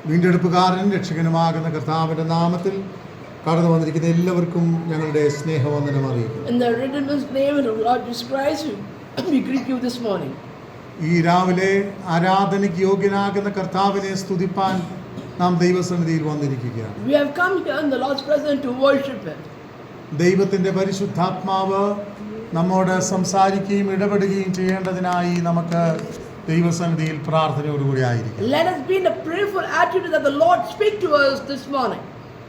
വീണ്ടെടുപ്പുകാരനും രക്ഷകനുമാകുന്ന കർത്താവിന്റെ നാമത്തിൽ കടന്നു വന്നിരിക്കുന്ന എല്ലാവർക്കും ഞങ്ങളുടെ സ്നേഹവന്ദനം അറിയിക്കുന്നു. In the redeemed name of Lord Jesus Christ, we greet you this morning. ഈ രാവിലെ ആരാധനയ്ക്ക് യോഗ്യനാകുന്ന കർത്താവിനെ സ്തുതിപ്പാൻ നാം ദൈവസന്നിധിയിൽ വന്നിരിക്കുകയാണ്. We have come here in the Lord's presence to worship Him. ദൈവത്തിന്റെ പരിശുദ്ധാത്മാവ് നമ്മോട് സംസാരിക്കുകയും ഇടപെടുകയും ചെയ്യേണ്ടതിനായി നമുക്ക് ദൈവസന്നിധിയിൽ പ്രാർത്ഥനയോടുകൂടി ആയിരിക്കും. Let us be in a prayerful attitude that the Lord speak to us this morning.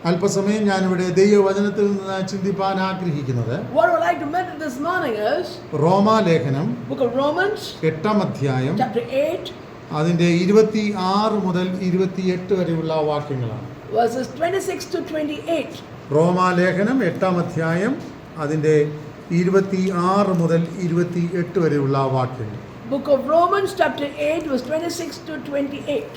അല്പസമയം ഞാനിവിടെ ദൈവവചനത്തിൽ നിന്ന് ചിന്തിപ്പാൻ ആഗ്രഹിക്കുന്നത് What I would like to mention this morning is റോമാലേഖനം Book of Romans, 8-ാം അധ്യായം chapter 8, അതിന്റെ 26 മുതൽ 28 വരെയുള്ള വാക്യങ്ങളാണ്. verses 26 to 28. റോമാലേഖനം 8-ാം അധ്യായം അതിന്റെ 26 മുതൽ 28 വരെയുള്ള വാക്യങ്ങൾ. Book of Romans, chapter 8, verse 26 to 28.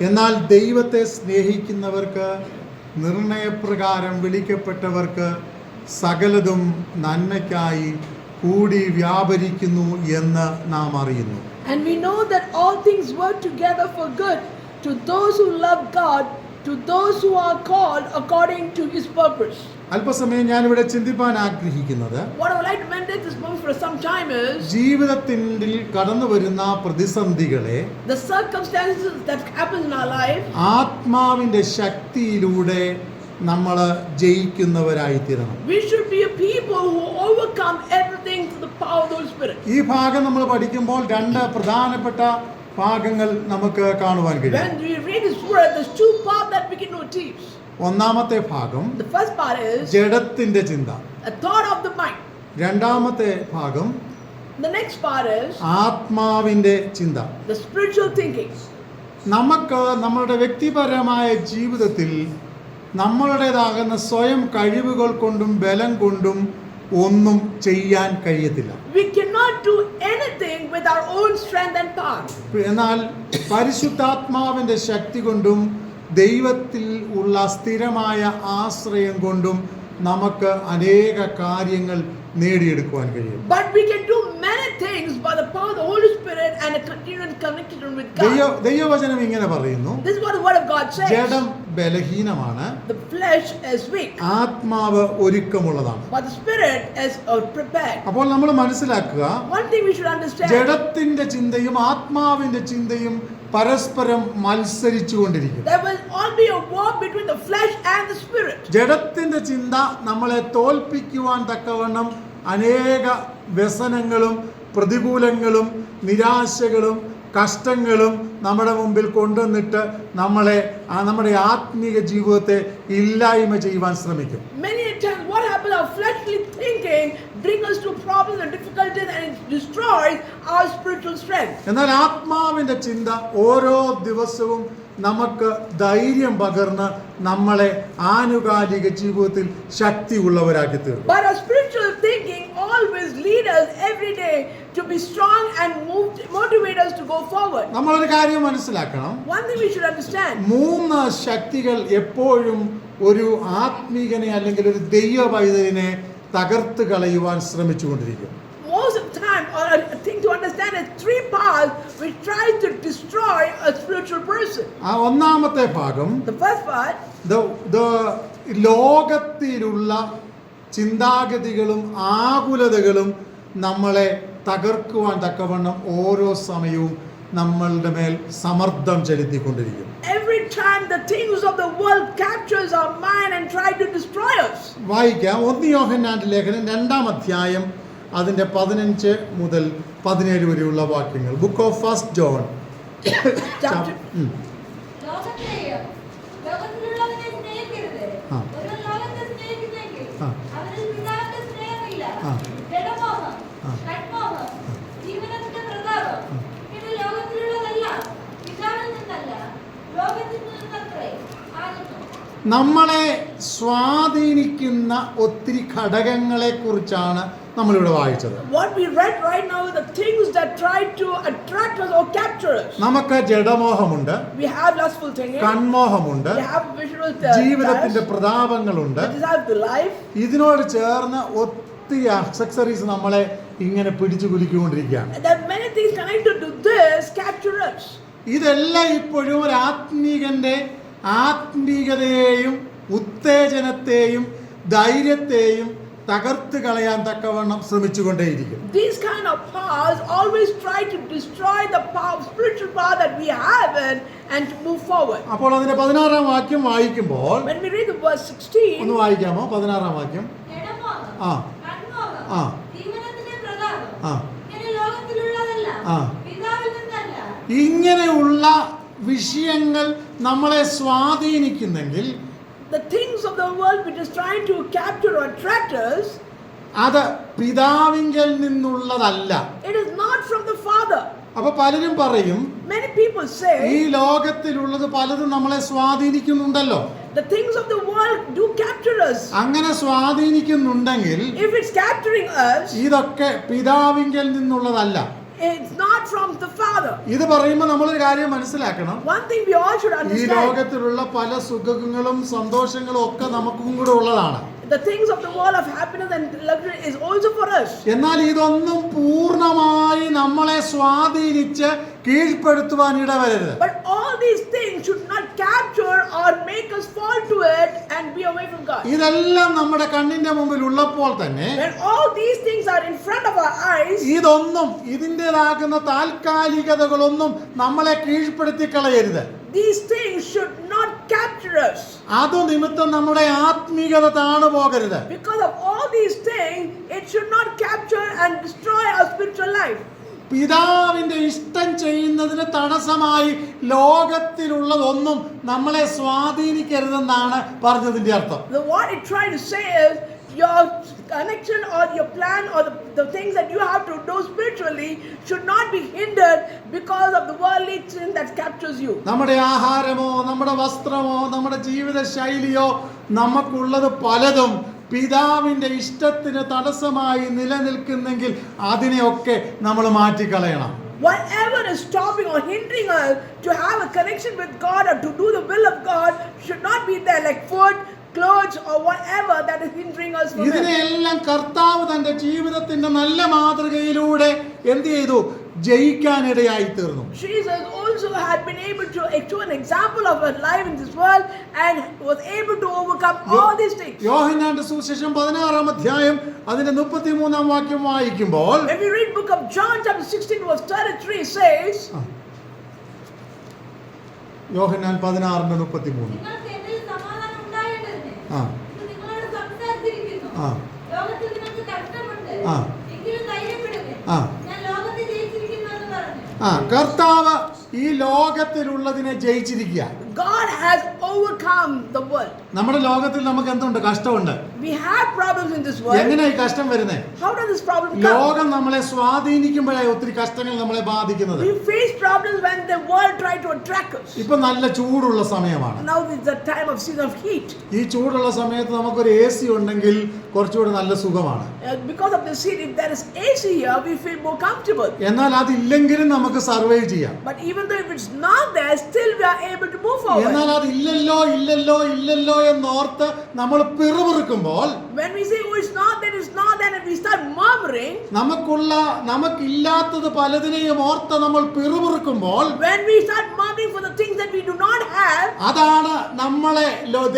എന്നാൽ ദൈവത്തെ സ്നേഹിക്കുന്നവർക്ക് നിർണയപ്രകാരം വിളിക്കപ്പെട്ടവർക്ക് സകലതും നന്മയ്ക്കായി കൂടി വ്യാപരിക്കുന്നു എന്ന് നാം അറിയുന്നു. And we know that all things work together for good to those who love God, to those who are called according to His purpose. അല്പസമയം ഞാനിവിടെ ചിന്തിപ്പാൻ ആഗ്രഹിക്കുന്നത് What I would like to meditate this moment for some time is ജീവിതത്തിൽ കടന്നു വരുന്ന പ്രതിസന്ധികളെ the circumstances that happen in our life. ആത്മാവിന്റെ ശക്തിയിലൂടെ നമ്മൾ ജയിക്കുന്നവരായി തീരണം. We should be a people who overcome everything through the power of the Holy Spirit. ഈ ഭാഗം നമ്മൾ പഠിക്കുമ്പോൾ രണ്ട് പ്രധാനപ്പെട്ട ഭാഗങ്ങൾ നമുക്ക് കാണുവാൻ കഴിയും. When we read this word, there's two parts that we can notice. ഒന്നാമത്തെ ഭാഗം The first part is ജഡത്തിന്റെ ചിന്ത. a thought of the mind. രണ്ടാമത്തെ ഭാഗം The next part is ആത്മാവിന്റെ ചിന്ത. the spiritual thinking. നമുക്ക് നമ്മുടെ വ്യക്തിപരമായ ജീവിതത്തിൽ നമ്മളുടേതാകുന്ന സ്വയം കഴിവുകൾ കൊണ്ടും ബലം കൊണ്ടും ഒന്നും ചെയ്യാൻ കഴിയത്തില്ല. We cannot do anything with our own strength and power. എന്നാൽ പരിശുദ്ധാത്മാവിന്റെ ശക്തി കൊണ്ടും ദൈവത്തിൽ ഉള്ള സ്ഥിരമായ ആശ്രയം കൊണ്ടും നമുക്ക് അനേക കാര്യങ്ങൾ നേടിയെടുക്കുവാൻ കഴിയും. But we can do many things by the power of the Holy Spirit and a continuous connection with God. ദൈവവചനം ഇങ്ങനെ പറയുന്നു, This is what the word of God says. ജഡം ബലഹീനമാണ്, The flesh is weak, ആത്മാവ് ഒരുക്കമുള്ളതാണ്. but the spirit is prepared. അപ്പോൾ നമ്മൾ മനസ്സിലാക്കുക, One thing we should understand. ജഡത്തിന്റെ ചിന്തയും ആത്മാവിന്റെ ചിന്തയും പരസ്പരം മത്സരിച്ചുകൊണ്ടിരിക്കും. There will all be a war between the flesh and the spirit. ജഡത്തിന്റെ ചിന്ത നമ്മളെ തോൽപ്പിക്കുവാൻ തക്കവണ്ണം അനേക വ്യസനങ്ങളും പ്രതികൂലങ്ങളും നിരാശകളും കഷ്ടങ്ങളും നമ്മുടെ മുമ്പിൽ കൊണ്ടുവന്നിട്ട് നമ്മളെ നമ്മുടെ ആത്മീയ ജീവിതത്തെ ഇല്ലായ്മ ചെയ്യുവാൻ ശ്രമിക്കും. Many times what happens, our fleshly thinking brings us to problems and difficulties and it destroys our spiritual strength. എന്നാൽ ആത്മാവിന്റെ ചിന്ത ഓരോ ദിവസവും നമുക്ക് ധൈര്യം പകർന്ന് നമ്മളെ ആനുകാലിക ജീവിതത്തിൽ ശക്തിയുള്ളവരാക്കി തീർക്കും. But our spiritual thinking always lead us every day to be strong and motivate us to go forward. നമ്മളൊരു കാര്യം മനസ്സിലാക്കണം, One thing we should understand. മൂന്ന് ശക്തികൾ എപ്പോഴും ഒരു ആത്മീകനെ അല്ലെങ്കിൽ ഒരു ദൈവ പൈതലിനെ തകർത്ത് കളയുവാൻ ശ്രമിച്ചുകൊണ്ടിരിക്കും. Most of the time, or a thing to understand is three powers which try to destroy a spiritual person. ആ ഒന്നാമത്തെ ഭാഗം The first part, ലോകത്തിലുള്ള ചിന്താഗതികളും ആകുലതകളും നമ്മളെ തകർക്കുവാൻ തക്കവണ്ണം ഓരോ സമയവും നമ്മളുടെ മേൽ സമ്മർദ്ദം ചെലുത്തിക്കൊണ്ടിരിക്കും. every time the things of the world captures our mind and try to destroy us. വായിക്കാം 1 യോഹന്നാന്റെ ലേഖനം 2-ാം അധ്യായം അതിന്റെ 15 മുതൽ 17 വരെയുള്ള വാക്യങ്ങൾ. Book of first John Chapter. ലോകത്തിൽ നിന്നല്ല, ലോകത്തിൽ നിന്ന് നമ്മളെ സ്വാധീനിക്കുന്ന ഒത്തിരി ഘടകങ്ങളെ കുറിച്ചാണ് നമ്മളിവിടെ വായിച്ചത്. What we read right now is the things that try to attract us or capture us. നമുക്ക് ജഡമോഹമുണ്ട്, We have lustful thinking. കൺമോഹമുണ്ട്, We have visual ജീവിതത്തിന്റെ desires. പ്രതാപങ്ങളുണ്ട്. We have the life. ഇതിനോട് ചേർന്ന് ഒത്തിരി അക്സസറീസ് നമ്മളെ ഇങ്ങനെ പിടിച്ചു കുലുക്കിക്കൊണ്ടിരിക്കുകയാണ്. There are many things connected to this capture us. ഇതെല്ലാം ഇപ്പോഴും ഒരു ആത്മീകതയെയും ഉത്തേജനത്തെയും ധൈര്യത്തെയും തകർത്ത് കളയാൻ തക്കവണ്ണം ശ്രമിച്ചുകൊണ്ടേയിരിക്കും. These kind of powers always try to destroy the power, spiritual power that we have and to move forward. അപ്പോൾ അതിന്റെ 16-ാം വാക്യം വായിക്കുമ്പോൾ When we read the verse 16, ഒന്ന് വായിക്കാമോ? 16-ാം വാക്യം. ആ ആ ആ ആ ഇങ്ങനെയുള്ള വിഷയങ്ങൾ നമ്മളെ സ്വാധീനിക്കുന്നെങ്കിൽ the things of the world which is trying to capture or attract us, അത് പിതാവിങ്കൽ നിന്നുള്ളതല്ല. it is not from the Father. അപ്പൊ പലരും പറയും, Many people say ഈ ലോകത്തിലുള്ളത് പലതും നമ്മളെ സ്വാധീനിക്കുന്നുണ്ടല്ലോ. the things of the world do capture us. അങ്ങനെ സ്വാധീനിക്കുന്നുണ്ടെങ്കിൽ If it's capturing us, ഇതൊക്കെ പിതാവിങ്കൽ നിന്നുള്ളതല്ല. it's not from the Father. ഇത് പറയുമ്പോൾ നമ്മളൊരു കാര്യം മനസ്സിലാക്കണം. One thing we all should ഈ understand, ലോകത്തിലുള്ള പല സുഖങ്ങളും സന്തോഷങ്ങളും ഒക്കെ നമുക്കും കൂടെ ഉള്ളതാണ്. the things of the world of happiness and luxury is also for us. എന്നാൽ ഇതൊന്നും പൂർണ്ണമായി നമ്മളെ സ്വാധീനിച്ച് കീഴ്പ്പെടുത്തുവാൻ ഇടവരരുത്. But all these things should not capture or make us fall to it and be away from God. ഇതെല്ലാം നമ്മുടെ കണ്ണിന്റെ മുമ്പിൽ ഉള്ളപ്പോൾ തന്നെ When all these things are in front of our eyes, ഇതൊന്നും ഇതിൻ്റെതാകുന്ന താൽക്കാലികതകളൊന്നും നമ്മളെ കീഴ്പ്പെടുത്തി കളയരുത്. these things should not capture us. അതു നിമിത്തം നമ്മുടെ ആത്മീകത താണു പോകരുത്. Because of all these things, it should not capture and destroy our spiritual life. പിതാവിന്റെ ഇഷ്ടം ചെയ്യുന്നതിന് തടസ്സമായി ലോകത്തിലുള്ളതൊന്നും നമ്മളെ സ്വാധീനിക്കരുതെന്നാണ് പറഞ്ഞതിന്റെ അർത്ഥം. What it trying to say is your connection or your plan or the things that you have to do spiritually should not be hindered because of the worldly sin that captures you. നമ്മുടെ ആഹാരമോ നമ്മുടെ വസ്ത്രമോ നമ്മുടെ ജീവിത ശൈലിയോ നമുക്കുള്ളത് പലതും പിതാവിന്റെ ഇഷ്ടത്തിന് തടസ്സമായി നിലനിൽക്കുന്നെങ്കിൽ അതിനെയൊക്കെ നമ്മൾ മാറ്റിക്കളയണം. Whatever is stopping or hindering us to have a connection with God or to do the will of God should not be there, like food, clothes or whatever that is hindering us from it. ഇതിനെല്ലാം കർത്താവ് തന്റെ ജീവിതത്തിന്റെ നല്ല മാതൃകയിലൂടെ എന്ത് ചെയ്തു? ജയിക്കാനിടയായി തീർന്നു. Jesus also had been able to show an example of a life in this world and was able to overcome all these things. യോഹന്നാന്റെ സുവിശേഷം 16-ാം അധ്യായം അതിന്റെ 33-ാം വാക്യം വായിക്കുമ്പോൾ When we read book of John chapter 16 verse 33 says, യോഹന്നാൻ 16:33. ആ ആ ആ ആ ആ കർത്താവ് ഈ ലോകത്തിലുള്ളതിനെ ജയിച്ചിരിക്കുക. God has overcome the world. നമ്മുടെ ലോകത്തിൽ നമുക്ക് എന്തുണ്ട്? കഷ്ടമുണ്ട്. We have problems in this world. എങ്ങനെയാ ഈ കഷ്ടം വരുന്നത്? How does this problem come? ലോകം നമ്മളെ സ്വാധീനിക്കുമ്പോഴാണ് ഒത്തിരി കഷ്ടങ്ങൾ നമ്മളെ ബാധിക്കുന്നത്. We face problems when the world try to attract us. ഇപ്പൊ നല്ല ചൂടുള്ള സമയമാണ്. Now is the time of season of heat. ഈ ചൂടുള്ള സമയത്ത് നമുക്കൊരു AC ഉണ്ടെങ്കിൽ കുറച്ചുകൂടി നല്ല സുഖമാണ്. Because of the heat, if there is AC here, we feel more comfortable. എന്നാൽ അതില്ലെങ്കിലും നമുക്ക് സർവൈവ് ചെയ്യാം. But even though if it's not there, still we are able to move forward. എന്നാൽ അത് ഇല്ലല്ലോ എന്നോർത്ത് നമ്മൾ പിറുപിറുക്കുമ്പോൾ, when we say, oh, it's not that, and we start murmuring, നമുക്കില്ലാത്തത് പലതിനെയും ഓർത്ത് നമ്മൾ പിറുപിറുക്കുമ്പോൾ, when we start murmuring for the things that we do not have, അതാണ് നമ്മളെ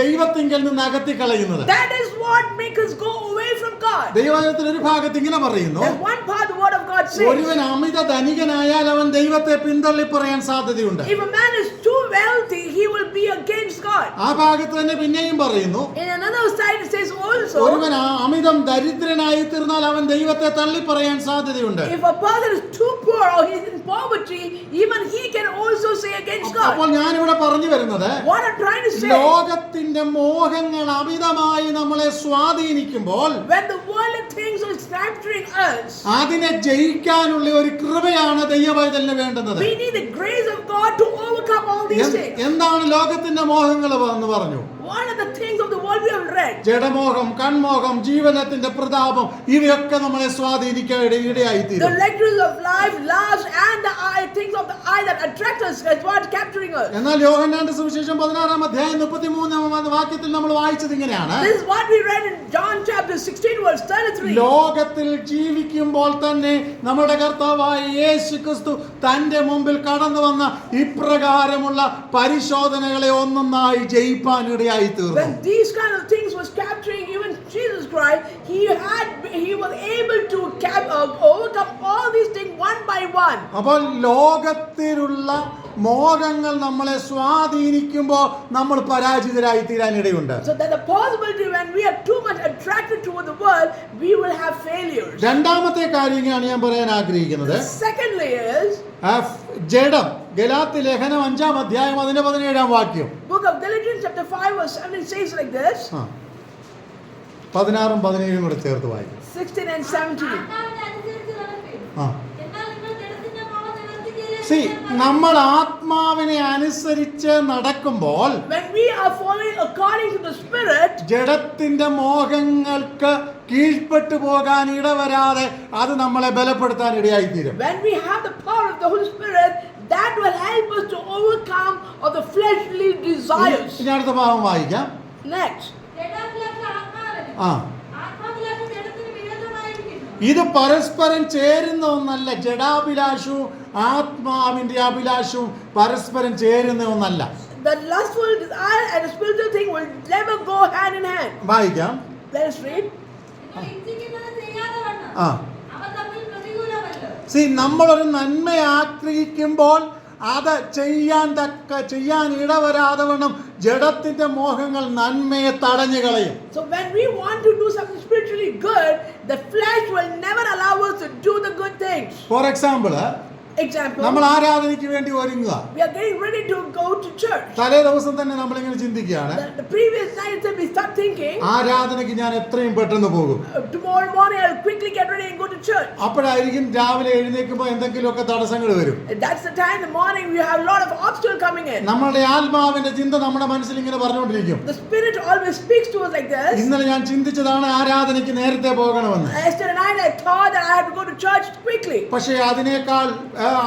ദൈവത്തിങ്കൽ നിന്ന് അകറ്റി കളയുന്നത്. that is what makes us go away from God. ദൈവവചനത്തിൽ ഒരു ഭാഗത്ത് ഇങ്ങനെ പറയുന്നു, There's one part the word of God says, ഒരുവൻ അമിത ധനികനായാൽ അവൻ ദൈവത്തെ പിന്തള്ളി പറയാൻ സാധ്യതയുണ്ട്. if a man is too wealthy, he will be against God. ആ ഭാഗത്ത് തന്നെ പിന്നെയും പറയുന്നു, In another side it says also, ഒരുവൻ അമിതം ദരിദ്രനായി തീർന്നാൽ അവൻ ദൈവത്തെ തള്ളി പറയാൻ സാധ്യതയുണ്ട്. if a person is too poor or he is in poverty, even he can also say against God. അപ്പോൾ ഞാനിവിടെ പറഞ്ഞു വരുന്നത്, What I'm trying to say, ലോകത്തിന്റെ മോഹങ്ങൾ അമിതമായി നമ്മളെ സ്വാധീനിക്കുമ്പോൾ, when the worldly things are capturing us, അതിനെ ജയിക്കാനുള്ള ഒരു കൃപയാണ് ദൈവവൈതലിന് വേണ്ടുന്നത്. we need the grace of God to overcome all these things. എന്താണ് ലോകത്തിന്റെ മോഹങ്ങൾ എന്ന് പറഞ്ഞു? What are the things of the world we have read? ജഡമോഹം, കൺമോഹം, ജീവനത്തിന്റെ പ്രതാപം ഇവയൊക്കെ നമ്മളെ സ്വാധീനിക്കാൻ The ഇടയായിത്തീരും. luxuries of life, lust, and the eye, things of the eye that attract us, that's what's capturing us. എന്നാൽ യോഹന്നാന്റെ സുവിശേഷം 16-ാം അധ്യായം 33-ാം വാക്യത്തിൽ നമ്മൾ വായിച്ചത് ഇങ്ങനെയാണ്. This is what we read in John chapter 16 verse 33. ലോകത്തിൽ ജീവിക്കുമ്പോൾ തന്നെ നമ്മുടെ കർത്താവായ യേശു ക്രിസ്തു തന്റെ മുമ്പിൽ കടന്നു വന്ന ഇപ്രകാരമുള്ള പരിശോധനകളെ ഒന്നൊന്നായി ജയിപ്പാൻ ഇടയായി തീർന്നു. When these kind of things was capturing even Jesus Christ, he was able to overcome all these things one by one. അപ്പോൾ ലോകത്തിലുള്ള മോഹങ്ങൾ നമ്മളെ സ്വാധീനിക്കുമ്പോൾ നമ്മൾ പരാജിതരായി തീരാൻ ഇടയുണ്ട്. So that the possibility when we are too much attracted toward the world, we will have failures. രണ്ടാമത്തെ കാര്യമാണ് ഞാൻ പറയാൻ ആഗ്രഹിക്കുന്നത്. Secondly is ജഡം. ഗലാത്യ ലേഖനം 5-ാം അധ്യായം അതിന്റെ 17-ാം വാക്യം. Book of Galatians chapter 5 verse 17 says like this. 16-ഉം 17-ഉം കൂടെ ചേർത്ത് വായിക്കും. 16 and 17. നമ്മൾ ആത്മാവിനെ അനുസരിച്ച് നടക്കുമ്പോൾ when we are following according to the spirit, ജഡത്തിന്റെ മോഹങ്ങൾക്ക് കീഴ്പ്പെട്ടു പോകാൻ ഇടവരാതെ അത് നമ്മളെ ബലപ്പെടുത്താൻ ഇടയായിത്തീരും. when we have the power of the Holy Spirit, that will help us to overcome of the fleshly desires. ഇനി അടുത്ത ഭാഗം വായിക്കാം. Next, ഇത് പരസ്പരം ചേരുന്ന ഒന്നല്ല. ജഡാഭിലാഷവും ആത്മാവിന്റെ അഭിലാഷവും പരസ്പരം ചേരുന്ന ഒന്നല്ല. the lustful desire and the spiritual thing will never go hand in hand. വായിക്കാം. Let us read. നമ്മളൊരു നന്മ ആഗ്രഹിക്കുമ്പോൾ അത് ചെയ്യാൻ ഇടവരാതെ വണ്ണം ജഡത്തിന്റെ മോഹങ്ങൾ നന്മയെ തടഞ്ഞു കളയും. So when we want to do something spiritually good, the flesh will never allow us to do the good things. For example, നമ്മൾ ആരാധനയ്ക്ക് വേണ്ടി ഒരുങ്ങുക. We are getting ready to go to church. തലേ ദിവസം തന്നെ നമ്മൾ ഇങ്ങനെ ചിന്തിക്കുകയാണ്, the previous night we start thinking, ആരാധനയ്ക്ക് ഞാൻ എത്രയും പെട്ടെന്ന് പോകും. Tomorrow morning I'll quickly get ready and go to church. അപ്പോഴായിരിക്കും രാവിലെ എഴുന്നേൽക്കുമ്പോൾ എന്തെങ്കിലുമൊക്കെ തടസ്സങ്ങൾ വരും. That's the time in the morning we have a lot of obstacles coming in. നമ്മുടെ ആത്മാവിന്റെ ചിന്ത നമ്മുടെ മനസ്സിൽ ഇങ്ങനെ പറഞ്ഞുകൊണ്ടിരിക്കും. The spirit always speaks to us like this. ഇന്നലെ ഞാൻ ചിന്തിച്ചതാണ് ആരാധനയ്ക്ക് നേരത്തെ പോകണമെന്ന്. Yesterday night I thought that I had to go to church quickly. പക്ഷേ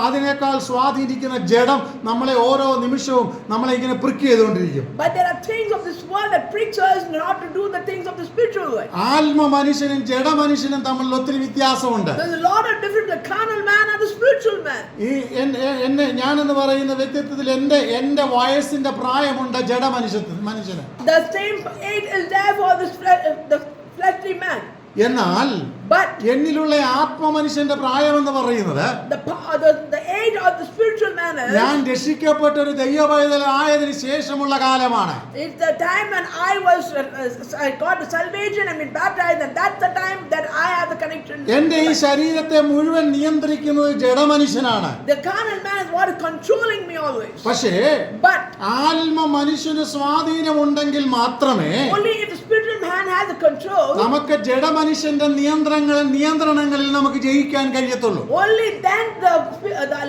അതിനേക്കാൾ സ്വാധീനിക്കുന്ന ജഡം നമ്മളെ ഓരോ നിമിഷവും നമ്മളെ ഇങ്ങനെ പ്രിക്ക് ചെയ്തുകൊണ്ടിരിക്കും. But there are things of this world that pricks us not to do the things of the spiritual world. ആത്മ മനുഷ്യനും ജഡ മനുഷ്യനും തമ്മിൽ ഒത്തിരി വ്യത്യാസമുണ്ട്. There's a lot of difference, the carnal man and the spiritual man. ഞാനെന്ന് പറയുന്ന വ്യക്തിത്വത്തിൽ എന്റെ വയസ്സിന്റെ പ്രായമുണ്ട് ജഡ മനുഷ്യന്. The same age is there for the fleshly man. എന്നാൽ എന്നിലുള്ള ആത്മ മനുഷ്യന്റെ പ്രായം എന്ന് പറയുന്നത് the age of the spiritual man is, ഞാൻ രക്ഷിക്കപ്പെട്ട ഒരു ദൈവപൈതലായതിനു ശേഷമുള്ള കാലമാണ്. It's the time when I got the salvation and been baptized, and that's the time that I have the connection. എന്റെ ഈ ശരീരത്തെ മുഴുവൻ നിയന്ത്രിക്കുന്നത് ജഡമനുഷ്യനാണ്. The carnal man is what is controlling me always. പക്ഷേ ആത്മ മനുഷ്യന് സ്വാധീനമുണ്ടെങ്കിൽ മാത്രമേ, only if the spiritual man has the control, നമുക്ക് ജഡമനുഷ്യന്റെ നിയന്ത്രണങ്ങളിൽ നമുക്ക് ജയിക്കാൻ കഴിയത്തുള്ളൂ. only then the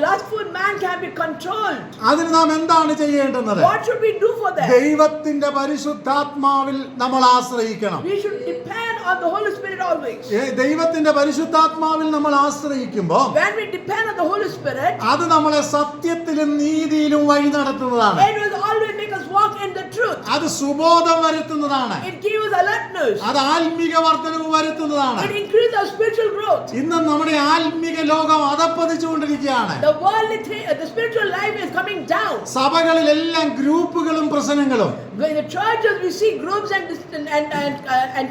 lustful man can be controlled. അതിന് നാം എന്താണ് ചെയ്യേണ്ടത്? What should we do for that? ദൈവത്തിന്റെ പരിശുദ്ധാത്മാവിൽ നമ്മൾ ആശ്രയിക്കണം. We should depend on the Holy Spirit always. ദൈവത്തിന്റെ പരിശുദ്ധാത്മാവിൽ നമ്മൾ ആശ്രയിക്കുമ്പോൾ, when we depend on the Holy Spirit, അത് നമ്മളെ സത്യത്തിലും നീതിയിലും വഴി നടത്തുന്നതാണ്. it will always make us walk in the truth. അത് സുബോധം വരുത്തുന്നതാണ്. It gives us alertness. അത് ആത്മീക വർദ്ധനവ് വരുത്തുന്നതാണ്. It increases our spiritual growth. ഇന്ന് നമ്മുടെ ആത്മീക ലോകം അധപ്പതിച്ചുകൊണ്ടിരിക്കുകയാണ്. The worldly thing, the spiritual life is coming down. സഭകളിലെല്ലാം ഗ്രൂപ്പുകളും പ്രശ്നങ്ങളും. In the churches we see groups and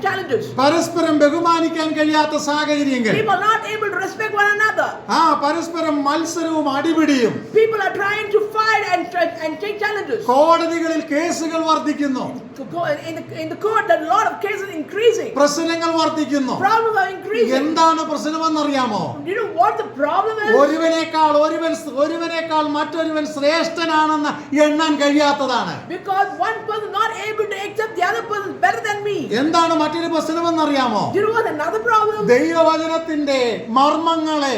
challenges. പരസ്പരം ബഹുമാനിക്കാൻ കഴിയാത്ത സാഹചര്യങ്ങൾ. People are not able to respect one another. പരസ്പരം മത്സരവും അടിപിടിയും. People are trying to fight and take challenges. കോടതികളിൽ കേസുകൾ വർദ്ധിക്കുന്നു. In the court there are a lot of cases increasing. പ്രശ്നങ്ങൾ വർദ്ധിക്കുന്നു. Problems are increasing. എന്താണ് പ്രശ്നമെന്ന് അറിയാമോ? Do you know what the problem is? ഒരുവനേക്കാൾ മറ്റൊരുവൻ ശ്രേഷ്ഠനാണെന്ന് എണ്ണാൻ കഴിയാത്തതാണ്. Because one person not able to accept the other person is better than me. എന്താണ് മറ്റൊരു പ്രശ്നമെന്ന് അറിയാമോ? Do you know what another problem? ദൈവവചനത്തിന്റെ മർമ്മങ്ങളെ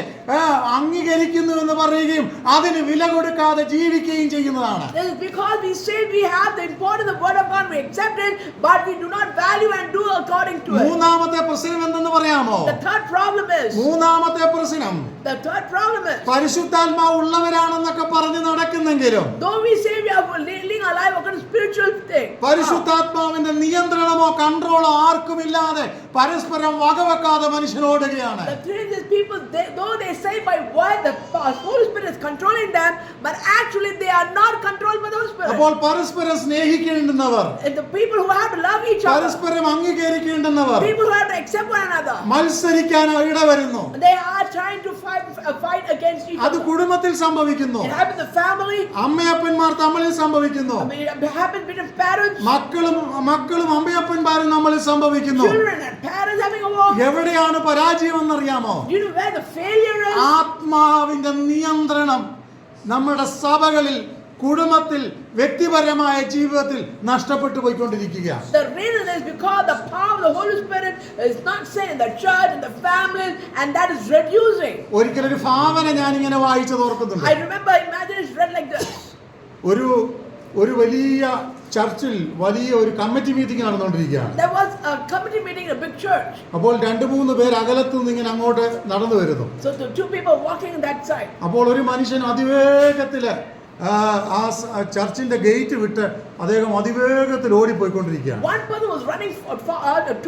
അംഗീകരിക്കുന്നു എന്ന് പറയുകയും അതിന് വില കൊടുക്കാതെ ജീവിക്കുകയും ചെയ്യുന്നതാണ്. Because we say we have the importance of the word of God, we accept it, but we do not value and do according to it. മൂന്നാമത്തെ പ്രശ്നം എന്തെന്ന് പറയാമോ? The third problem is, മൂന്നാമത്തെ പ്രശ്നം പരിശുദ്ധാത്മാവ് ഉള്ളവരാണെന്നൊക്കെ പറഞ്ഞ് നടക്കുന്നെങ്കിലും though we say we are living our life according to spiritual thing, പരിശുദ്ധാത്മാവിന്റെ നിയന്ത്രണമോ കൺട്രോളോ ആർക്കുമില്ലാതെ പരസ്പരം വകവെക്കാതെ മനുഷ്യനോടുകയാണ്. the thing is, people, though they say by word the Holy Spirit is controlling them, but actually they are not controlled by the Holy Spirit. അപ്പോൾ പരസ്പരം സ്നേഹിക്കേണ്ടുന്നവർ, And the people who have to love each other, പരസ്പരം അംഗീകരിക്കേണ്ടുന്നവർ people who have to accept one another, മത്സരിക്കാൻ ഇടവരുന്നു. they are trying to fight against each അത് other. കുടുംബത്തിൽ സംഭവിക്കുന്നു. It happens in the family. അമ്മയപ്പന്മാർ തമ്മിൽ സംഭവിക്കുന്നു. I mean, it happens between parents, മക്കളും അമ്മയപ്പന്മാരും തമ്മിൽ സംഭവിക്കുന്നു. children and parents having a war. എവിടെയാണ് പരാജയം എന്നറിയാമോ? Do you know where the failure is? ആത്മാവിന്റെ നിയന്ത്രണം നമ്മുടെ സഭകളിൽ, കുടുംബത്തിൽ, വ്യക്തിപരമായ ജീവിതത്തിൽ നഷ്ടപ്പെട്ടു പോയിക്കൊണ്ടിരിക്കുകയാണ്. The reason is because the power of the Holy Spirit is not seen in the church, in the family, and that is reducing. ഒരിക്കലൊരു ഭാവന ഞാനിങ്ങനെ വായിച്ചത് ഓർക്കുന്നുണ്ട്. I remember, imagine it's read like this. ഒരു വലിയ ചർച്ചിൽ വലിയ ഒരു കമ്മിറ്റി മീറ്റിംഗ് നടന്നുകൊണ്ടിരിക്കുകയാണ്. There was a committee meeting in a big church. അപ്പോൾ 2-3 പേർ അകലത്തു നിന്ന് ഇങ്ങനെ അങ്ങോട്ട് നടന്നു വരുന്നു. So the two people walking on that side. അപ്പോൾ ഒരു മനുഷ്യൻ അതിവേഗത്തില് ആ ചർച്ചിന്റെ ഗേറ്റ് വിട്ട് അദ്ദേഹം അതിവേഗത്തിൽ ഓടിപ്പോയിക്കൊണ്ടിരിക്കുകയാണ്. One person was running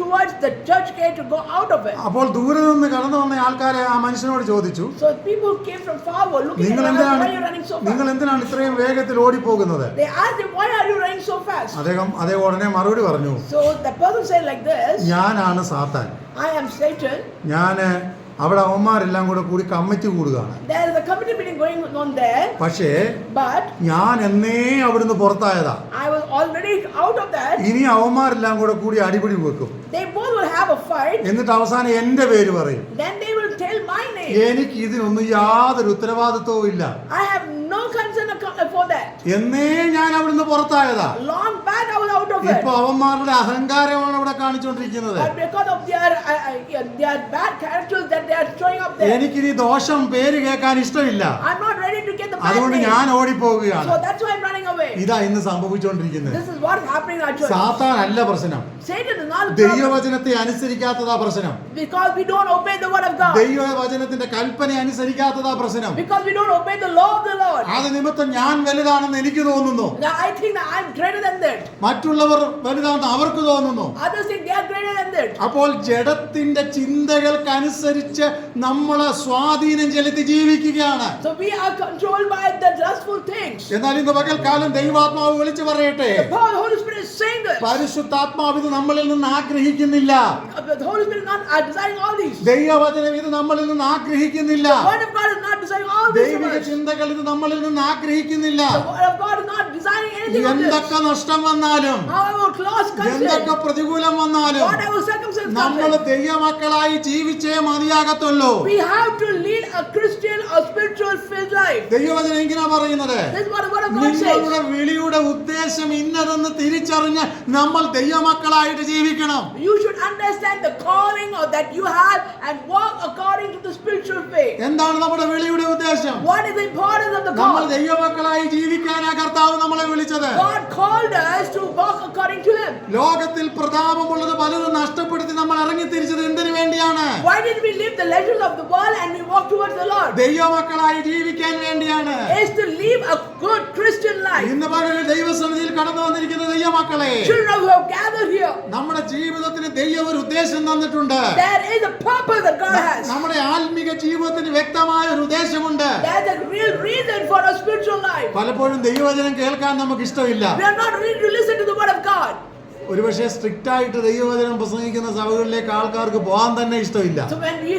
towards the church gate to go out of it. അപ്പോൾ ദൂരെ നിന്ന് കടന്നു വന്ന ആൾക്കാരെ ആ മനുഷ്യനോട് ചോദിച്ചു, So people came from far were looking at him, why are you running so നിങ്ങൾ fast? എന്തിനാണ് ഇത്രയും വേഗത്തിൽ ഓടിപ്പോകുന്നത്? They asked him, why are you running so fast? അദ്ദേഹം ഉടനെ മറുപടി പറഞ്ഞു, So the person said like this, ഞാനാണ് സാത്താൻ. I am Satan. ഞാന് അവിടെ അവന്മാരെല്ലാം കൂടി കമ്മിറ്റി കൂടുകയാണ്. There is a committee meeting going on there. പക്ഷേ But ഞാൻ എന്നേ അവിടുന്ന് പുറത്തായതാ. I was already out of that. ഇനി അവന്മാരെല്ലാം കൂടി അടിപിടി വെക്കും. They both will have a fight. എന്നിട്ട് അവസാനം എന്റെ പേര് പറയും. Then they will tell my name. എനിക്ക് ഇതിനൊന്നും യാതൊരു ഉത്തരവാദിത്വവും ഇല്ല. I have no concern for that. എന്നേ ഞാൻ അവിടുന്ന് പുറത്തായതാ. Long back I was out of it. ഇപ്പൊ അവന്മാരുടെ അഹങ്കാരമാണ് ഇവിടെ കാണിച്ചുകൊണ്ടിരിക്കുന്നത്. But because of their bad characters that they are showing up there. എനിക്കിനി ദോഷം പേര് കേൾക്കാൻ ഇഷ്ടമില്ല. I'm not ready to get the bad അതുകൊണ്ട് name. ഞാൻ ഓടിപ്പോവുകയാണ്. So that's why I'm running away. ഇതാ ഇന്ന് സംഭവിച്ചുകൊണ്ടിരിക്കുന്നത്. This is what is happening in our church. സാത്താൻ അല്ല പ്രശ്നം. Satan is not the problem. ദൈവവചനത്തെ അനുസരിക്കാത്തതാ പ്രശ്നം. Because we don't obey the word of God. ദൈവവചനത്തിന്റെ കൽപ്പന അനുസരിക്കാത്തതാ പ്രശ്നം. Because we don't obey the law of the Lord. അത് നിമിത്തം ഞാൻ വലുതാണെന്ന് എനിക്ക് തോന്നുന്നു. Now I think that I'm greater than that. മറ്റുള്ളവർ വലുതാണെന്ന് അവർക്ക് തോന്നുന്നു. Others think they are greater than that. അപ്പോൾ ജഡത്തിന്റെ ചിന്തകൾക്കനുസരിച്ച് നമ്മളെ സ്വാധീനം ചെലുത്തി ജീവിക്കുകയാണ്. So we are controlled by the lustful things. എന്നാൽ ഇന്ന് പകൽക്കാലം ദൈവാത്മാവ് വിളിച്ചു പറയട്ടെ, The power of the Holy Spirit is saying this. പരിശുദ്ധാത്മാവ് ഇത് നമ്മളിൽ നിന്ന് ആഗ്രഹിക്കുന്നില്ല. The Holy Spirit is not desiring all these. ദൈവവചനം ഇത് നമ്മളിൽ നിന്ന് ആഗ്രഹിക്കുന്നില്ല. The word of God is not desiring all these. ദൈവിക ചിന്തകൾ ഇത് നമ്മളിൽ നിന്ന് ആഗ്രഹിക്കുന്നില്ല. The word of God is not desiring anything of this. എന്തൊക്കെ നഷ്ടം വന്നാലും, However loss comes in, എന്തൊക്കെ പ്രതികൂലം വന്നാലും whatever circumstance നമ്മൾ comes in, ദൈവമക്കളായി ജീവിച്ചേ മതിയാകത്തുള്ളൂ. we have to lead a Christian or spiritual filled life. ദൈവവചനം ഇങ്ങനെ പറയുന്നത്, This is what the word of God നിങ്ങളുടെ says. വിളിയുടെ ഉദ്ദേശം ഇന്നതെന്ന് തിരിച്ചറിഞ്ഞ് നമ്മൾ ദൈവമക്കളായിട്ട് ജീവിക്കണം. You should understand the calling or that you have and walk according to the spiritual faith. എന്താണ് നമ്മുടെ വിളിയുടെ ഉദ്ദേശം? What is the importance of the നമ്മൾ call? ദൈവമക്കളായി ജീവിക്കാനാ കർത്താവ് നമ്മളെ വിളിച്ചത്. God called us to walk according to Him. ലോകത്തിൽ പ്രതാപമുള്ളത് പലതും നഷ്ടപ്പെടുത്തി നമ്മൾ ഇറങ്ങി തിരിച്ചത് എന്തിനു വേണ്ടിയാണ്? Why did we leave the leisures of the world and we walk towards the Lord? ദൈവമക്കളായി ജീവിക്കാൻ വേണ്ടിയാണ്. Is to live a good Christian life. ഇന്ന് പകൽ ദൈവസന്നിധിയിൽ കടന്നു വന്നിരിക്കുന്ന ദൈവമക്കളെ, Children who have gathered here, നമ്മുടെ ജീവിതത്തിന് ദൈവം ഒരു ഉദ്ദേശം തന്നിട്ടുണ്ട്. there is a purpose that God has. നമ്മുടെ ആത്മീക ജീവിതത്തിന് വ്യക്തമായ ഒരു ഉദ്ദേശമുണ്ട്. There is a real reason for our spiritual life. പലപ്പോഴും ദൈവവചനം കേൾക്കാൻ നമുക്ക് ഇഷ്ടമില്ല. We are not ready to listen to the word of God. ഒരുപക്ഷെ സ്ട്രിക്റ്റ് ആയിട്ട് ദൈവവചനം പ്രസംഗിക്കുന്ന സഭകളിലേക്ക് ആൾക്കാർക്ക് പോകാൻ തന്നെ ഇഷ്ടമില്ല. So when we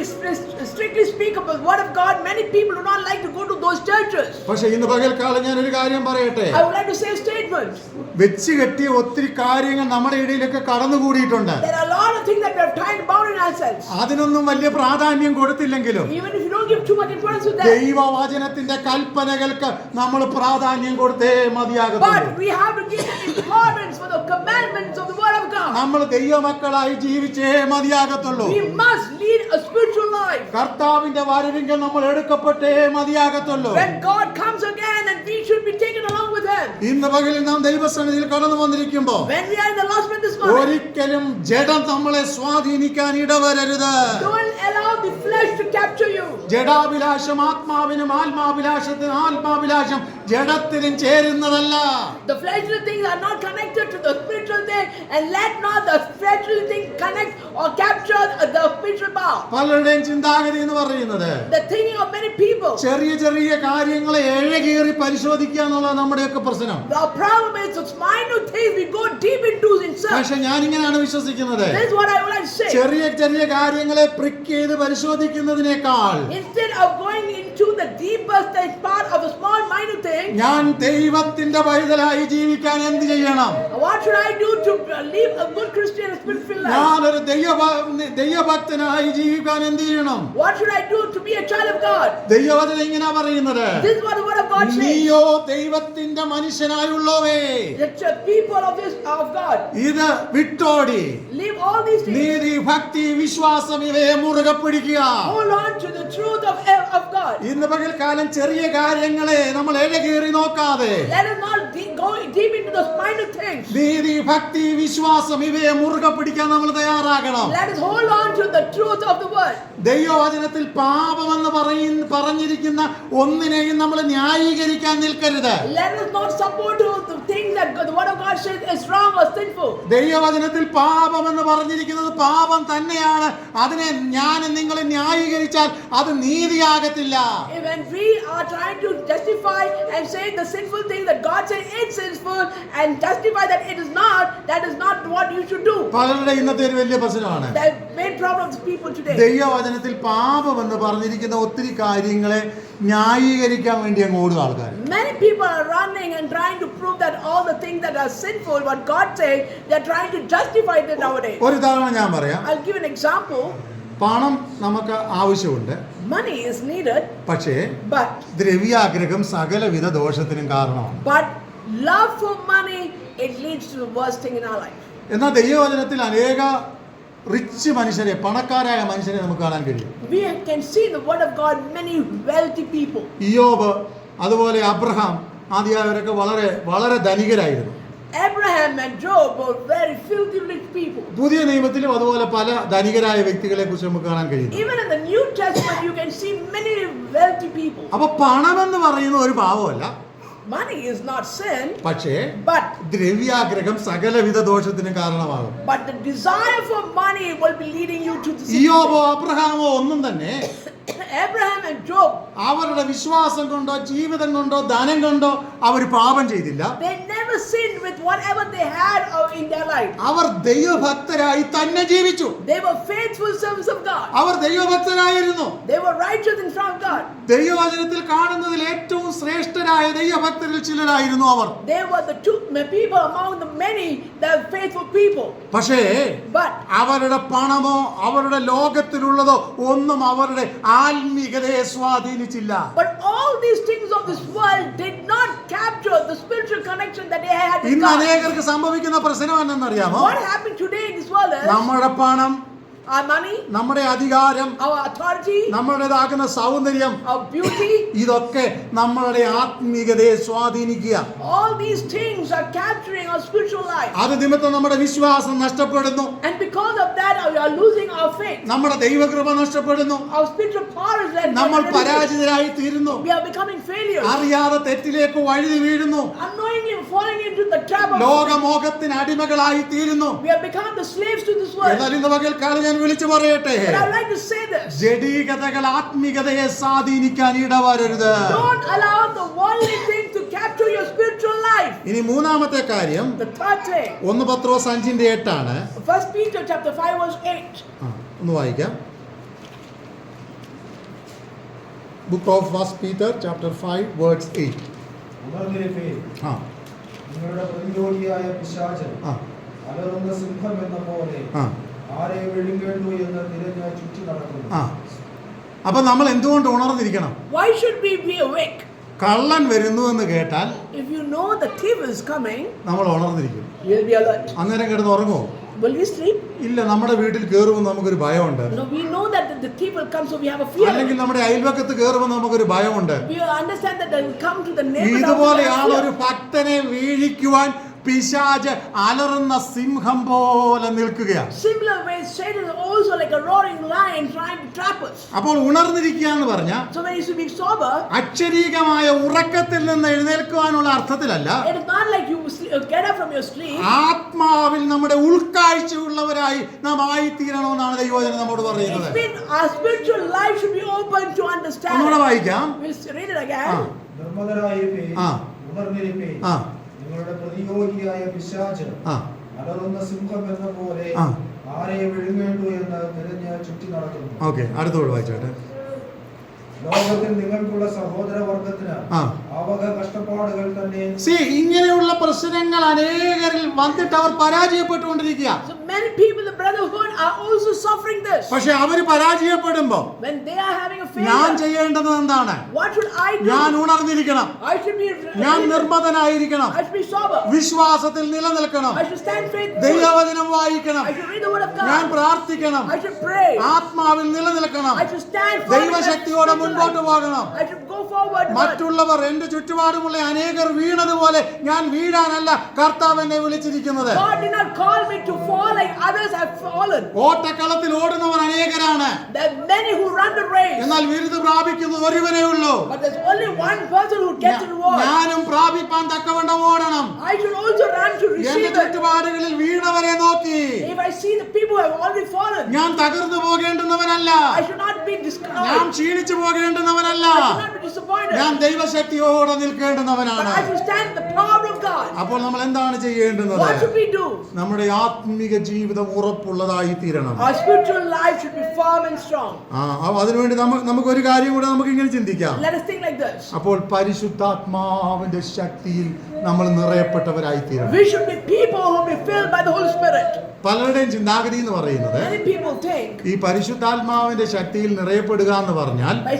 strictly speak about the word of God, many people do not like to go to those churches. പക്ഷെ ഇന്ന് പകൽക്കാലം ഞാൻ ഒരു കാര്യം പറയട്ടെ, I would like to say a statement. വെച്ച് കെട്ടിയ ഒത്തിരി കാര്യങ്ങൾ നമ്മുടെ ഇടയിലൊക്കെ കടന്നുകൂടിയിട്ടുണ്ട്. There are a lot of things that we have tied bound in ourselves. അതിനൊന്നും വലിയ പ്രാധാന്യം കൊടുത്തില്ലെങ്കിലും Even if you don't give too much importance to that. ദൈവവചനത്തിന്റെ കൽപ്പനകൾക്ക് നമ്മൾ പ്രാധാന്യം കൊടുത്തേ മതിയാകത്തുള്ളൂ. But we have to give importance for the commandments of the word of God. നമ്മൾ ദൈവമക്കളായി ജീവിച്ചേ മതിയാകത്തുള്ളൂ. We must lead a spiritual life. കർത്താവിന്റെ വരവിങ്കൽ നമ്മൾ എടുക്കപ്പെട്ടേ മതിയാകത്തുള്ളൂ. When God comes again, and we should be taken along with him. ഇന്ന് പകലിൽ നാം ദൈവസന്നിധിയിൽ കടന്നു വന്നിരിക്കുമ്പോൾ When we are in the Lord's presence this morning, ഒരിക്കലും ജഡം നമ്മളെ സ്വാധീനിക്കാൻ ഇടവരരുത്. don't allow the flesh to capture you. ജഡാഭിലാഷം ആത്മാവിനും ആത്മാഭിലാഷത്തിന് ആത്മാഭിലാഷം ജഡത്തിനും ചേരുന്നതല്ല. The fleshly things are not connected to the spiritual thing, and let not the fleshly thing connect or capture the spiritual power. പലരുടെയും ചിന്താഗതി എന്ന് പറയുന്നത് The thinking of many people. ചെറിയ ചെറിയ കാര്യങ്ങളെ എഴകീറി പരിശോധിക്കുക എന്നുള്ളത് നമ്മുടെയൊക്കെ പ്രശ്നം. The problem is the minute things we go deep into in search. പക്ഷെ ഞാൻ ഇങ്ങനെയാണ് വിശ്വസിക്കുന്നത്, This is what I would like to say. ചെറിയ ചെറിയ കാര്യങ്ങളെ പ്രിക്ക് ചെയ്ത് പരിശോധിക്കുന്നതിനേക്കാൾ Instead of going into the deepest part of a small minute thing, ഞാൻ ദൈവത്തിന്റെ പൈതലായി ജീവിക്കാൻ എന്ത് ചെയ്യണം? what should I do to live a good Christian spirit-filled life? ഞാനൊരു ദൈവഭക്തനായി ജീവിക്കാൻ എന്ത് ചെയ്യണം? What should I do to be a child of God? ദൈവവചനം ഇങ്ങനെ പറയുന്നത്, This is what the word of God says. നീയോ ദൈവത്തിന്റെ മനുഷ്യനായുള്ളവേ, The people of God ഇത് വിട്ടോടി leave all these things. നീതി ഭക്തി വിശ്വാസം ഇവയെ മുറുകെ പിടിക്കുക. Hold on to the truth of God. ഇന്ന് പകൽക്കാലം ചെറിയ കാര്യങ്ങളെ നമ്മൾ എഴകേറി നോക്കാതെ Let us not go deep into those minor things. നീതി ഭക്തി വിശ്വാസം ഇവയെ മുറുകെ പിടിക്കാൻ നമ്മൾ തയ്യാറാകണം. Let us hold on to the truth of the word. ദൈവവചനത്തിൽ പാപമെന്ന് പറഞ്ഞിരിക്കുന്ന ഒന്നിനെയും നമ്മൾ ന്യായീകരിക്കാൻ നിൽക്കരുത്. Let us not support the things that the word of God says is wrong or sinful. ദൈവവചനത്തിൽ പാപമെന്ന് പറഞ്ഞിരിക്കുന്നത് പാപം തന്നെയാണ്. അതിനെ ഞാൻ നിങ്ങൾ ന്യായീകരിച്ചാൽ അത് നീതിയാകത്തില്ല. When we are trying to justify and say the sinful thing that God said it's sinful and justify that it is not, that is not what you should do. പലരുടെ ഇന്നത്തെ ഒരു വലിയ പ്രശ്നമാണ് The main problem of people today. ദൈവവചനത്തിൽ പാപമെന്ന് പറഞ്ഞിരിക്കുന്ന ഒത്തിരി കാര്യങ്ങളെ ന്യായീകരിക്കാൻ വേണ്ടി അങ്ങ് ഓടുക ആൾക്കാർ. Many people are running and trying to prove that all the things that are sinful, what God says, they are trying to justify it nowadays. ഒരു ഉദാഹരണം ഞാൻ പറയാം. I'll give an example. പണം നമുക്ക് ആവശ്യമുണ്ട്, Money is needed, പക്ഷേ but ദ്രവ്യാഗ്രഹം സകലവിധ ദോഷത്തിനും കാരണമാണ്. love for money, it leads to the worst thing in our life. എന്നാൽ ദൈവവചനത്തിൽ അനേക റിച്ച് മനുഷ്യരെ, പണക്കാരായ മനുഷ്യരെ നമുക്ക് കാണാൻ കഴിയും. We can see in the word of God many wealthy people. ഇയ്യോബ്, അതുപോലെ അബ്രഹാം ആദിയായവരൊക്കെ വളരെ വളരെ ധനികരായിരുന്നു. Abraham and Job were very filthy rich people. പുതിയ നിയമത്തിലും അതുപോലെ പല ധനികരായ വ്യക്തികളെ കുറിച്ച് നമുക്ക് കാണാൻ കഴിയും. Even in the New Testament you can see many wealthy people. അപ്പൊ പണമെന്ന് പറയുന്ന ഒരു പാവമല്ല, Money is not sin, പക്ഷേ but ദ്രവ്യാഗ്രഹം സകലവിധ ദോഷത്തിനും കാരണമാകും. the desire for money will be leading you to the sin. ഇയ്യോബോ അബ്രഹാമോ ഒന്നും തന്നെ Abraham and Job, അവരുടെ വിശ്വാസം കൊണ്ടോ ജീവിതം കൊണ്ടോ ധനം കൊണ്ടോ അവർ പാപം ചെയ്തില്ല. they never sinned with whatever they had in their life. അവർ ദൈവഭക്തരായി തന്നെ ജീവിച്ചു. They were faithful servants of God. Our ദൈവഭക്തരായിരുന്നു. They were righteous in front of God. ദൈവവചനത്തിൽ കാണുന്നതിൽ ഏറ്റവും ശ്രേഷ്ഠരായ ദൈവഭക്തരിൽ ചിലരായിരുന്നു അവർ. They were the two people among the many that were faithful people. പക്ഷേ But അവരുടെ പണമോ അവരുടെ ലോകത്തിലുള്ളതോ ഒന്നും അവരുടെ ആത്മീകതയെ സ്വാധീനിച്ചില്ല. all these things of this world did not capture the spiritual connection that they had with ഇന്ന് God. അനേകർക്ക് സംഭവിക്കുന്ന പ്രശ്നം എന്തെന്നറിയാമോ? What happened today in this world is നമ്മുടെ പണം, our money, നമ്മുടെ അധികാരം, our authority, നമ്മുടേതാകുന്ന സൗന്ദര്യം, our beauty, ഇതൊക്കെ നമ്മളുടെ ആത്മീകതയെ സ്വാധീനിക്കുക. all these things are capturing our spiritual life. അത് നിമിത്തം നമ്മുടെ വിശ്വാസം നഷ്ടപ്പെടുന്നു. And because of that we are losing our faith. നമ്മുടെ ദൈവകൃപ നഷ്ടപ്പെടുന്നു. Our spiritual power is led. നമ്മൾ പരാജിതരായി തീരുന്നു. We are becoming failures. അറിയാതെ തെറ്റിലേക്ക് വഴുതി വീഴുന്നു. Unknowingly falling into the trap of ലോകമോഹത്തിന് അടിമകളായി തീരുന്നു. we have become the slaves to this world. എന്നാൽ ഇന്ന് പകൽക്കാലം ഞാൻ വിളിച്ചു പറയട്ടെ, But I would like to say this. ജഡീകതകൾ ആത്മീകതയെ സ്വാധീനിക്കാൻ ഇടവരരുത്. Don't allow the worldly things to capture your spiritual life. ഇനി മൂന്നാമത്തെ കാര്യം The third thing, 1 Pathros 5:8 1 Peter chapter 5 verse 8. ഒന്ന് വായിക്കാം. Book of 1 Peter chapter 5 verse 8. ആ നിങ്ങളുടെ പ്രതിയോഗിയായ പിശാചൻ ആ അലറുന്ന സിംഹം എന്ന പോലെ ആ ആരെ വിഴുങ്ങേണ്ടു എന്ന് തിരഞ്ഞ് ചുറ്റി നടക്കുന്നു. ആ അപ്പൊ നമ്മൾ എന്തുകൊണ്ട് ഉണർന്നിരിക്കണം? Why should we be awake? കള്ളൻ വരുന്നു എന്ന് കേട്ടാൽ If you know the thief is coming, നമ്മൾ ഉണർന്നിരിക്കും. you'll be alert. അന്നേരം കിടന്ന് ഉറങ്ങുമോ? Will we sleep? ഇല്ല, നമ്മുടെ വീട്ടിൽ കയറുമ്പോൾ നമുക്കൊരു ഭയമുണ്ട്. No, we know that the thief will come, so we have a fear. അല്ലെങ്കിൽ നമ്മുടെ അയൽവക്കത്ത് കയറുമ്പോൾ നമുക്കൊരു ഭയമുണ്ട്. We understand that they will come to the neighbor's house. ഇതുപോലെയാണ് ഒരു ഭക്തനെ വീഴിക്കുവാൻ പിശാച് അലറുന്ന സിംഹം പോലെ നിൽക്കുകയാണ്. Similar ways, Satan is also like a roaring lion trying to trap us. അപ്പോൾ ഉണർന്നിരിക്കുക എന്ന് പറഞ്ഞാൽ So when you should be sober, അക്ഷരീകമായ ഉറക്കത്തിൽ നിന്ന് എഴുന്നേൽക്കുവാനുള്ള അർത്ഥത്തിലല്ല. it is not like you get up from your sleep. ആത്മാവിൽ നമ്മുടെ ഉൾക്കാഴ്ചയുള്ളവരായി നാം ആയിത്തീരണമെന്നാണ് ദൈവവചനം നമ്മോട് പറയുന്നത്. It's been our spiritual life should be open to understand. ഒന്നുകൂടെ വായിക്കാം. We'll read it again. നിർമ്മലരായിരിപ്പേ, ആ. ഉണർന്നിരിപ്പേ. ആ. നിങ്ങളുടെ പ്രതിയോഗിയായ പിശാച് ആ. അലറുന്ന സിംഹം എന്ന പോലെ ആ. ആരെ വിഴുങ്ങേണ്ടു എന്ന് തിരഞ്ഞ് ചുറ്റി നടക്കുന്നു. ഓക്കെ, അടുത്തോട് വായിച്ചോട്ടെ. ലോകത്തിൽ നിങ്ങൾക്കുള്ള സഹോദരവർഗത്തിന് ആ. ആവക കഷ്ടപ്പാടുകൾ തന്നെ. ഇങ്ങനെയുള്ള പ്രശ്നങ്ങൾ അനേകരിൽ വന്നിട്ട് അവർ പരാജയപ്പെട്ടുകൊണ്ടിരിക്കുക. So many people in the brotherhood are also suffering this. പക്ഷെ അവര് പരാജയപ്പെടുമ്പോ When they are having a ഞാൻ failure, ചെയ്യേണ്ടത് എന്താണ്? what should I do? ഞാൻ ഉണർന്നിരിക്കണം. I should be ഞാൻ നിർമ്മതനായിരിക്കണം. I should be sober. വിശ്വാസത്തിൽ നിലനിൽക്കണം. I should stand faithful. ദൈവവചനം വായിക്കണം. I should read the word of ഞാൻ God. പ്രാർത്ഥിക്കണം. I should pray. ആത്മാവിൽ നിലനിൽക്കണം. I should stand firm in ദൈവശക്തിയോടെ my മുൻപോട്ട് life. പോകണം. I should go forward. മറ്റുള്ളവർ എന്റെ ചുറ്റുപാടുമുള്ള അനേകർ വീണതുപോലെ ഞാൻ വീഴാനല്ല കർത്താവ് എന്നെ വിളിച്ചിരിക്കുന്നത്. God did not call me to fall like others have fallen. ഓട്ടക്കളത്തിൽ ഓടുന്നവർ അനേകരാണ്. There are many who run the race, എന്നാൽ വിരുദ്ധ പ്രാപിക്കുന്നത് ഒരുവനേ ഉള്ളൂ. but there's only one person who gets the reward. ഞാനും പ്രാപിപ്പാൻ തക്കവണ്ണം ഓടണം. I should also run to എന്റെ receive it. ചുറ്റുപാടുകളിൽ വീണവരെ നോക്കി If I see the people who have already fallen, ഞാൻ തകർന്നു പോകേണ്ടുന്നവനല്ല. I should not be ഞാൻ discouraged. ക്ഷീണിച്ചു പോകേണ്ടുന്നവനല്ല. I should not be disappointed. ഞാൻ ദൈവശക്തിയോടെ But നിൽക്കേണ്ടുന്നവനാണ്. I should stand in the power of God. അപ്പോൾ നമ്മൾ എന്താണ് ചെയ്യേണ്ടുന്നത്? What should we do? നമ്മുടെ ആത്മീക ജീവിതം ഉറപ്പുള്ളതായി തീരണം. Our spiritual life should be firm and strong. അതിനുവേണ്ടി നമുക്ക് ഒരു കാര്യം കൂടെ നമുക്ക് ഇങ്ങനെ ചിന്തിക്കാം. Let us think like this. അപ്പോൾ പരിശുദ്ധാത്മാവിന്റെ ശക്തിയിൽ നമ്മൾ നിറയപ്പെട്ടവരായി തീരണം. We should be people who will be filled by the Holy Spirit. പലരുടെയും ചിന്താഗതി എന്ന് പറയുന്നത് Many people think ഈ പരിശുദ്ധാത്മാവിന്റെ ശക്തിയിൽ നിറയപ്പെടുക എന്ന് പറഞ്ഞാൽ by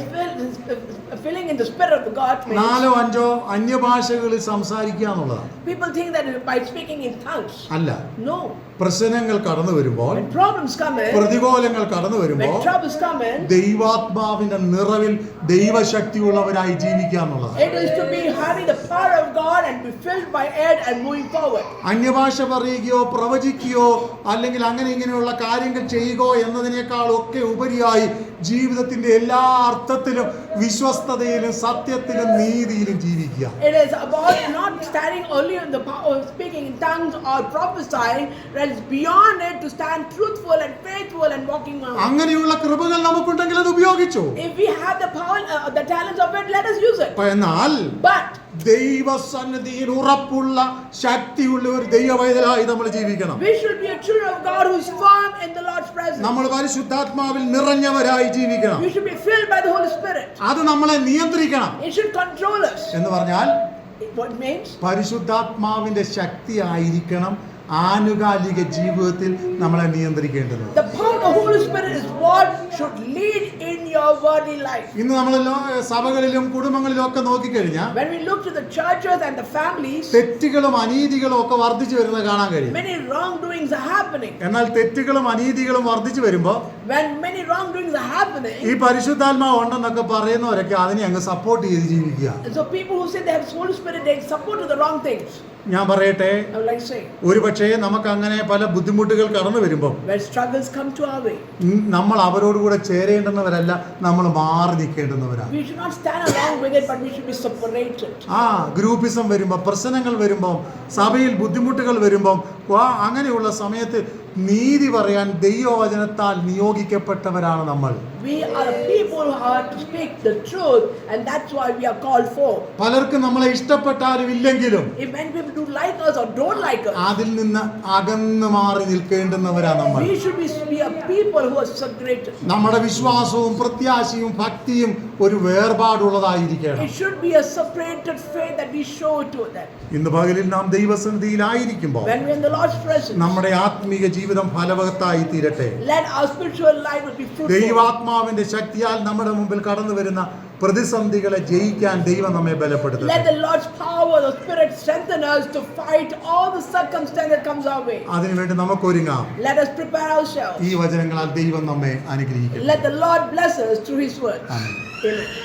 filling in the spirit of the God means 4-5 അന്യഭാഷകളിൽ സംസാരിക്കുക എന്നുള്ളതാണ്. people think that by speaking in tongues. അല്ല, No. പ്രശ്നങ്ങൾ കടന്നു വരുമ്പോൾ, When problems come in, പ്രതികൂലങ്ങൾ കടന്നു വരുമ്പോൾ when troubles come in, ദൈവാത്മാവിന്റെ നിറവിൽ ദൈവശക്തിയുള്ളവരായി ജീവിക്കുക എന്നുള്ളതാണ്. it is to be having the power of God and be filled by it and moving forward. അന്യഭാഷ പറയുകയോ പ്രവചിക്കുകയോ അല്ലെങ്കിൽ അങ്ങനെ ഇങ്ങനെയുള്ള കാര്യങ്ങൾ ചെയ്യുകയോ എന്നതിനേക്കാൾ ഒക്കെ ഉപരിയായി ജീവിതത്തിന്റെ എല്ലാ അർത്ഥത്തിലും വിശ്വസ്തതയിലും സത്യത്തിലും നീതിയിലും ജീവിക്കുക. It is about not standing only in the power of speaking in tongues or prophesying, but it's beyond it to stand truthful and faithful and walking on. അങ്ങനെയുള്ള കൃപകൾ നമുക്കുണ്ടെങ്കിൽ അത് ഉപയോഗിച്ചു. If we have the power, the talents of it, let us use it. എന്നാൽ But ദൈവസന്നിധിയിൽ ഉറപ്പുള്ള ശക്തിയുള്ള ഒരു ദൈവവൈതലായി നമ്മൾ ജീവിക്കണം. we should be a children of God who is firm in the Lord's presence. നമ്മൾ പരിശുദ്ധാത്മാവിൽ നിറഞ്ഞവരായി ജീവിക്കണം. We should be filled by the Holy Spirit. അത് നമ്മളെ നിയന്ത്രിക്കണം. It should control us. എന്ന് പറഞ്ഞാൽ What it means? പരിശുദ്ധാത്മാവിന്റെ ശക്തി ആയിരിക്കണം ആനുകാലിക ജീവിതത്തിൽ നമ്മളെ നിയന്ത്രിക്കേണ്ടത്. The power of the Holy Spirit is what should lead in your worldly life. ഇന്ന് നമ്മൾ സഭകളിലും കുടുംബങ്ങളിലും ഒക്കെ നോക്കിക്കഴിഞ്ഞാൽ When we look to the churches and the families, തെറ്റുകളും അനീതികളും ഒക്കെ വർദ്ധിച്ചു വരുന്നത് കാണാൻ കഴിയും. many wrongdoings are happening. എന്നാൽ തെറ്റുകളും അനീതികളും വർദ്ധിച്ചു വരുമ്പോൾ When many wrongdoings are happening, ഈ പരിശുദ്ധാത്മാവ് ഉണ്ടെന്നൊക്കെ പറയുന്നവരൊക്കെ അതിനെ അങ്ങ് സപ്പോർട്ട് ചെയ്ത് ജീവിക്കുക. and so people who say they have the Holy Spirit, they support to the wrong things. ഞാൻ പറയട്ടെ, I would like to say, ഒരുപക്ഷേ നമുക്ക് അങ്ങനെ പല ബുദ്ധിമുട്ടുകൾ കടന്നു വരുമ്പോൾ when struggles come to our way, നമ്മൾ അവരോടുകൂടെ ചേരേണ്ടുന്നവരല്ല, നമ്മൾ മാറി നിൽക്കേണ്ടുന്നവരാണ്. we should not stand along with it, but we should be separated. Groupism വരുമ്പോൾ, പ്രശ്നങ്ങൾ വരുമ്പോൾ, സഭയിൽ ബുദ്ധിമുട്ടുകൾ വരുമ്പോൾ, അങ്ങനെയുള്ള സമയത്ത് നീതി പറയാൻ ദൈവവചനത്താൽ നിയോഗിക്കപ്പെട്ടവരാണ് നമ്മൾ. We are the people who are to speak the truth, and that's why we are called for. പലർക്കും നമ്മളെ ഇഷ്ടപ്പെട്ടാലും ഇല്ലെങ്കിലും If many people do like us or don't like us, അതിൽ നിന്ന് അകന്നു മാറി നിൽക്കേണ്ടുന്നവരാ നമ്മൾ. we should be a people who are separated. നമ്മുടെ വിശ്വാസവും പ്രത്യാശയും ഭക്തിയും ഒരു വേർപാടുള്ളതായിരിക്കണം. It should be a separated faith that we show to that. ഇന്ന് പകലിൽ നാം ദൈവസന്നിധിയിലായിരിക്കുമ്പോൾ When we are in the Lord's presence, നമ്മുടെ ആത്മീക ജീവിതം ഫലവത്തായി തീരട്ടെ. Let our spiritual life will be fruitful. ദൈവാത്മാവിന്റെ ശക്തിയാൽ നമ്മുടെ മുമ്പിൽ കടന്നു വരുന്ന പ്രതിസന്ധികളെ ജയിക്കാൻ ദൈവം നമ്മെ ബലപ്പെടുത്തട്ടെ. Let the Lord's power, the Spirit strengthen us to fight all the circumstance that comes our way. അതിനുവേണ്ടി നമുക്ക് ഒരുങ്ങാം. Let us prepare ourselves. ഈ വചനങ്ങളാൽ ദൈവം നമ്മെ അനുഗ്രഹിക്കട്ടെ. Let the Lord bless us through His word. Amen. Amen.